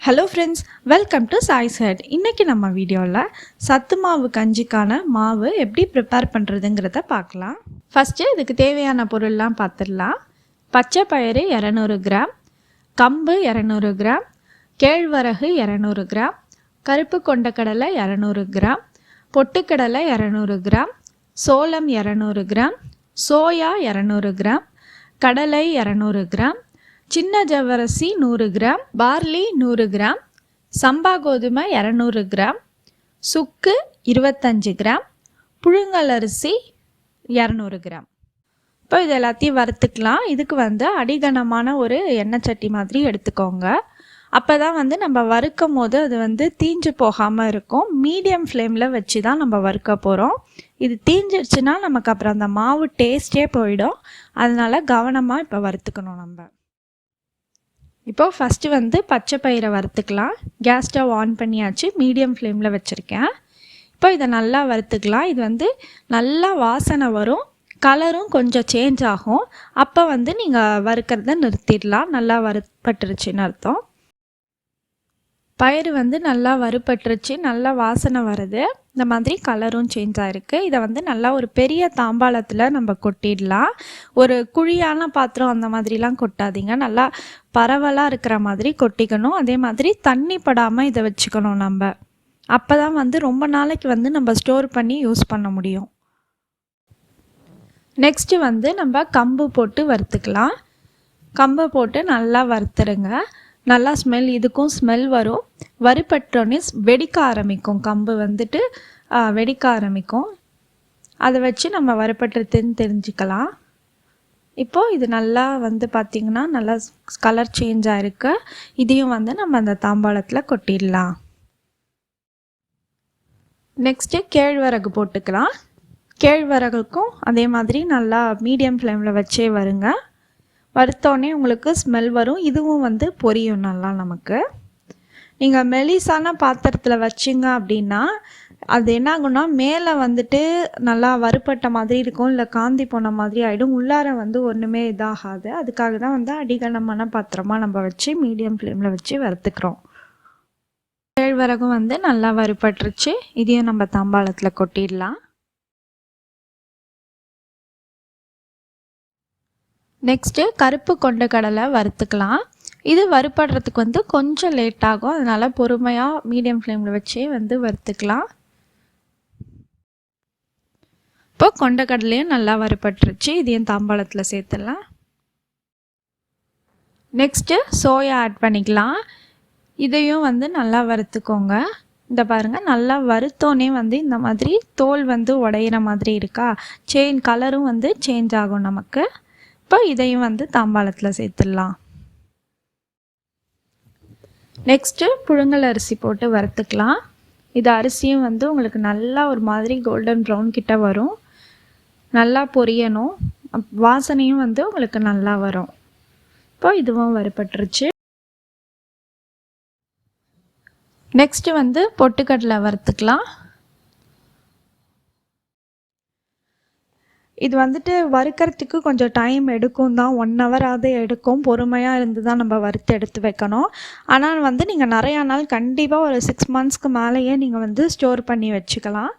Hello friends, welcome to Sai's Head. இன்னைக்கு நம்ம வீடியோல சத்து மாவு கஞ்சிக்கான மாவு எப்படி ப்ரிப்பேர் பண்றதுங்கறத பார்க்கலாம். ஃபர்ஸ்ட் இதுக்கு தேவையான பொருள்லாம் பார்த்துடலாம். பச்சை பயிறு 200 கிராம், கம்பு 200 கிராம், கேழ்வரகு 200 கிராம், கருப்பு கொண்டக்கடலை 200 கிராம், பொட்டுக்கடலை 200 கிராம், சோளம் 200 கிராம், சோயா 200 கிராம், கடலை 200 கிராம், சின்ன ஜவ்வரிசி 100 கிராம், பார்லி 100 கிராம், சம்பா கோதுமை 200 கிராம், சுக்கு 25 கிராம், புழுங்கல் அரிசி 200 கிராம். இப்போ இது எல்லாத்தையும் வறுத்துக்கலாம். இதுக்கு அடிகனமான ஒரு எண்ணெய் சட்டி மாதிரி எடுத்துக்கோங்க. அப்போ தான் நம்ம வறுக்கும் போது அது தீஞ்சு போகாமல் இருக்கும். மீடியம் ஃப்ளேமில் வச்சு தான் நம்ம வறுக்க போகிறோம். இது தீஞ்சிடுச்சுன்னா நமக்கு அப்புறம் அந்த மாவு டேஸ்டே போயிடும். அதனால் கவனமாக இப்போ வறுத்துக்கணும் நம்ம. இப்போது ஃபஸ்ட்டு பச்சை பயிரை வறுத்துக்கலாம். கேஸ் ஸ்டவ் ஆன் பண்ணியாச்சு, மீடியம் ஃப்ளேமில் வச்சுருக்கேன். இப்போ இதை நல்லா வறுத்துக்கலாம். இது நல்லா வாசனை வரும், கலரும் கொஞ்சம் சேஞ்ச் ஆகும். அப்போ நீங்கள் வறுக்கிறத நிறுத்திடலாம். நல்லா வறுப்பட்டுருச்சுன்னு அர்த்தம். பயிறு நல்லா வறுப்பட்டுருச்சு, நல்லா வாசனை வருது. இந்த மாதிரி கலரும் சேஞ்ச் ஆகிருக்கு. இதை நல்லா ஒரு பெரிய தாம்பாளத்தில் நம்ம கொட்டிடலாம். ஒரு குழியான பாத்திரம் அந்த மாதிரிலாம் கொட்டாதீங்க. நல்லா பரவலாக இருக்கிற மாதிரி கொட்டிக்கணும். அதே மாதிரி தண்ணி படாமல் இதை வச்சுக்கணும் நம்ம. அப்போ தான் ரொம்ப நாளைக்கு நம்ம ஸ்டோர் பண்ணி யூஸ் பண்ண முடியும். நெக்ஸ்ட்டு நம்ம கம்பு போட்டு வறுத்துக்கலாம். கம்பு போட்டு நல்லா வறுத்துருங்க. நல்லா ஸ்மெல், இதுக்கும் ஸ்மெல் வரும். வறுபட்டோன்னே வெடிக்க ஆரம்பிக்கும். கம்பு வெடிக்க ஆரம்பிக்கும். அதை வச்சு நம்ம வறுபட்டுருதுன்னு தெரிஞ்சுக்கலாம். இப்போது இது நல்லா பார்த்திங்கன்னா நல்லா கலர் சேஞ்ச் ஆகிருக்கு. இதையும் நம்ம அந்த தாம்பாளத்தில் கொட்டிடலாம். நெக்ஸ்ட்டு கேழ்வரகு போட்டுக்கலாம். கேழ்வரகுக்கும் அதே மாதிரி நல்லா மீடியம் ஃப்ளேமில் வச்சே வருங்க. வறுத்தோடனே உங்களுக்கு ஸ்மெல் வரும். இதுவும் பொரியும் நல்லா நமக்கு. நீங்கள் மெலிசான பாத்திரத்தில் வச்சிங்க அப்படின்னா அது என்ன ஆகும்னா மேலே நல்லா வறுப்பட்ட மாதிரி இருக்கும், இல்லை காந்தி போன மாதிரி ஆகிடும். உள்ளார ஒன்றுமே இதாகாது. அதுக்காக தான் அடிகனமான பாத்திரமாக நம்ம வச்சு மீடியம் ஃப்ளேமில் வச்சு வறுத்துக்கிறோம். கேழ்வரகும் நல்லா வறுப்பட்டுருச்சு. இதையும் நம்ம தாம்பாளத்தில் கொட்டிடலாம். நெக்ஸ்ட்டு கருப்பு கொண்டக்கடலை வறுத்துக்கலாம். இது வறுப்படுறதுக்கு கொஞ்சம் லேட் ஆகும். அதனால் பொறுமையாக மீடியம் ஃப்ளேமில் வச்சே வறுத்துக்கலாம். இப்போ கொண்டக்கடலையும் நல்லா வறுப்பட்டுருச்சு. இதையும் தாம்பாளத்தில் சேர்த்துடலாம். நெக்ஸ்ட்டு சோயா ஆட் பண்ணிக்கலாம். இதையும் நல்லா வறுத்துக்கோங்க. இந்த பாருங்கள், நல்லா வறுத்தோன்னே இந்த மாதிரி தோல் உடையிற மாதிரி இருக்கா, கலரும் சேஞ்ச் ஆகும் நமக்கு. இப்போ இதையும் தாம்பாளத்தில் சேர்த்துடலாம். நெக்ஸ்ட்டு புழுங்கல் அரிசி போட்டு வறுத்துக்கலாம். இது அரிசியும் உங்களுக்கு நல்லா ஒரு மாதிரி கோல்டன் ப்ரௌன் கிட்ட வரும். நல்லா பொரியணும். வாசனையும் உங்களுக்கு நல்லா வரும். இப்போ இதுவும் வறுப்பட்டுருச்சு. நெக்ஸ்ட்டு பொட்டுக்கடலை வறுத்துக்கலாம். இது வறுக்கிறதுக்கு கொஞ்சம் டைம் எடுக்கும் தான். 1 ஹவராவது எடுக்கும். பொறுமையாக இருந்து தான் நம்ம வறுத்து எடுத்து வைக்கணும். ஆனால் நீங்கள் நிறையா நாள் கண்டிப்பாக ஒரு 6 மந்த்ஸ்க்கு மேலேயே நீங்கள் ஸ்டோர் பண்ணி வச்சுக்கலாம்.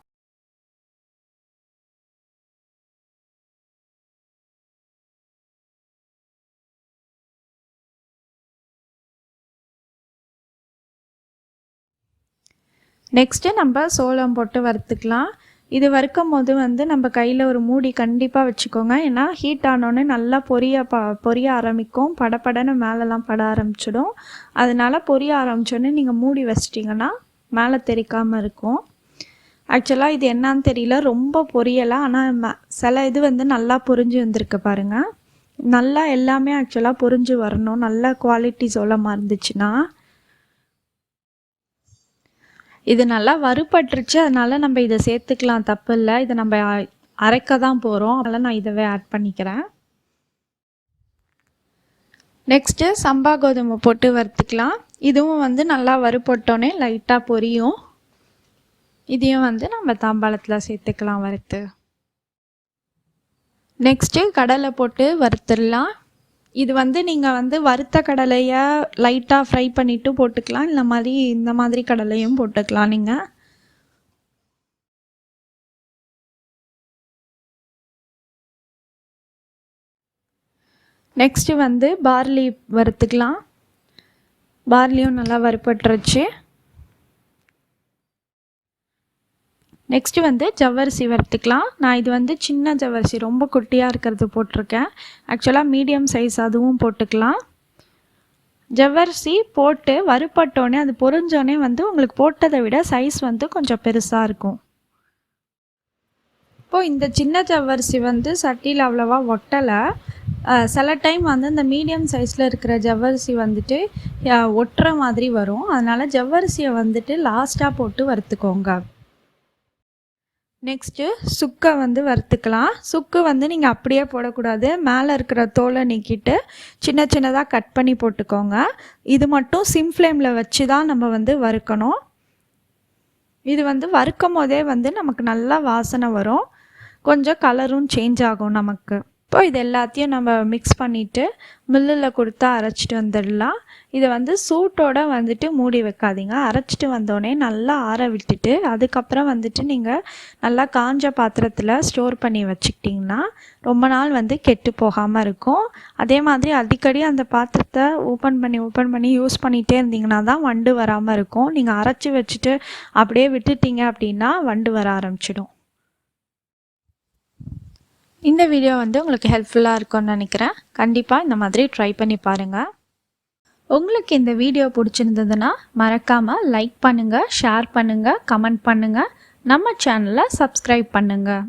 நெக்ஸ்ட்டு நம்ம சோளம் போட்டு வறுத்துக்கலாம். இது வறுக்கும் போது நம்ம கையில் ஒரு மூடி கண்டிப்பாக வச்சுக்கோங்க. ஏன்னா ஹீட் ஆனோடனே நல்லா பொரிய ஆரம்பிக்கும். படப்படன்னு மேலெலாம் பட ஆரம்பிச்சிடும். அதனால் பொரிய ஆரம்பித்தோடனே நீங்கள் மூடி வச்சிட்டிங்கன்னா மேலே தெறிக்காமல் இருக்கும். ஆக்சுவலாக இது என்னான்னு தெரியல, ரொம்ப பொரியலை. ஆனால் சில இது நல்லா பொரிஞ்சு வந்திருக்கு பாருங்கள். நல்லா எல்லாமே ஆக்சுவலாக பொரிஞ்சு வரணும். நல்ல குவாலிட்டி சோளமாக இருந்துச்சுன்னா. இது நல்லா வறுப்பட்டுருச்சு. அதனால் நம்ம இதை சேர்த்துக்கலாம், தப்பு இல்லை. இதை நம்ம அரைக்க தான் போகிறோம். அதனால் நான் இதவே ஆட் பண்ணிக்கிறேன். நெக்ஸ்ட்டு சம்பா கோதுமை போட்டு வறுத்துக்கலாம். இதுவும் நல்லா வறுப்பட்டோன்னே லைட்டாக பொரியும். இதையும் நம்ம தாம்பாளத்தில் சேர்த்துக்கலாம் வறுத்து. நெக்ஸ்ட்டு கடலை போட்டு வறுத்துடலாம். இது வந்து நீங்கள் வந்து வறுத்த கடலையை லைட்டாக ஃப்ரை பண்ணிவிட்டு போட்டுக்கலாம், இந்த மாதிரி கடலையும் போட்டுக்கலாம் நீங்கள். நெக்ஸ்ட்டு வந்து பார்லி வறுத்துக்கலாம். பார்லியும் நல்லா வறுப்பட்டுருச்சு. நெக்ஸ்ட்டு வந்து ஜவ்வரிசி வறுத்துக்கலாம். நான் இது வந்து சின்ன ஜவ்வரிசி, ரொம்ப குட்டியாக இருக்கிறது போட்டிருக்கேன். ஆக்சுவலாக மீடியம் சைஸ் அதுவும் போட்டுக்கலாம். ஜவ்வரிசி போட்டு வறுப்பட்டோடனே அது பொரிஞ்சோடனே வந்து உங்களுக்கு போட்டதை விட சைஸ் வந்து கொஞ்சம் பெருசாக இருக்கும். இப்போது இந்த சின்ன ஜவ்வரிசி வந்து சட்டியில் அவ்வளோவா ஒட்டலை. சில டைம் வந்து இந்த மீடியம் சைஸில் இருக்கிற ஜவ்வரிசி வந்துட்டு ஒட்டுற மாதிரி வரும். அதனால் ஜவ்வரிசியை வந்துட்டு லாஸ்ட்டாக போட்டு வறுத்துக்கோங்க. நெக்ஸ்ட்டு சுக்கை வந்து வறுத்துக்கலாம். சுக்கு வந்து நீங்கள் அப்படியே போடக்கூடாது, மேலே இருக்கிற தோலை நீக்கிட்டு சின்ன சின்னதாக கட் பண்ணி போட்டுக்கோங்க. இது மட்டும் சிம் ஃப்ளேமில் வச்சு தான் நம்ம வந்து வறுக்கணும். இது வந்து வறுக்கும் போதே வந்து நமக்கு நல்லா வாசனை வரும், கொஞ்சம் கலரும் சேஞ்ச் ஆகும் நமக்கு. இப்போ இது எல்லாத்தையும் நம்ம மிக்ஸ் பண்ணிவிட்டு மில்லில் கொடுத்தா அரைச்சிட்டு வந்துடலாம். இதை வந்து சூட்டோடு வந்துட்டு மூடி வைக்காதீங்க. அரைச்சிட்டு வந்தோடனே நல்லா ஆற விட்டுட்டு அதுக்கப்புறம் வந்துட்டு நீங்கள் நல்லா காஞ்ச பாத்திரத்தில் ஸ்டோர் பண்ணி வச்சுக்கிட்டிங்கன்னா ரொம்ப நாள் வந்து கெட்டு போகாமல் இருக்கும். அதே மாதிரி அடிக்கடி அந்த பாத்திரத்தை ஓப்பன் பண்ணி யூஸ் பண்ணிகிட்டே இருந்தீங்கன்னா தான் வண்டு வராமல் இருக்கும். நீங்கள் அரைச்சி வச்சுட்டு அப்படியே விட்டுட்டீங்க அப்படின்னா வண்டு வர ஆரம்பிச்சிடும். இந்த வீடியோ வந்து உங்களுக்கு ஹெல்ப்ஃபுல்லாக இருக்கும்னு நினைக்கிறேன். கண்டிப்பாக இந்த மாதிரி ட்ரை பண்ணி பாருங்கள். உங்களுக்கு இந்த வீடியோ பிடிச்சிருந்ததுன்னா மறக்காமல் லைக் பண்ணுங்கள், ஷேர் பண்ணுங்கள், கமெண்ட் பண்ணுங்கள், நம்ம சேனலை சப்ஸ்கிரைப் பண்ணுங்கள்.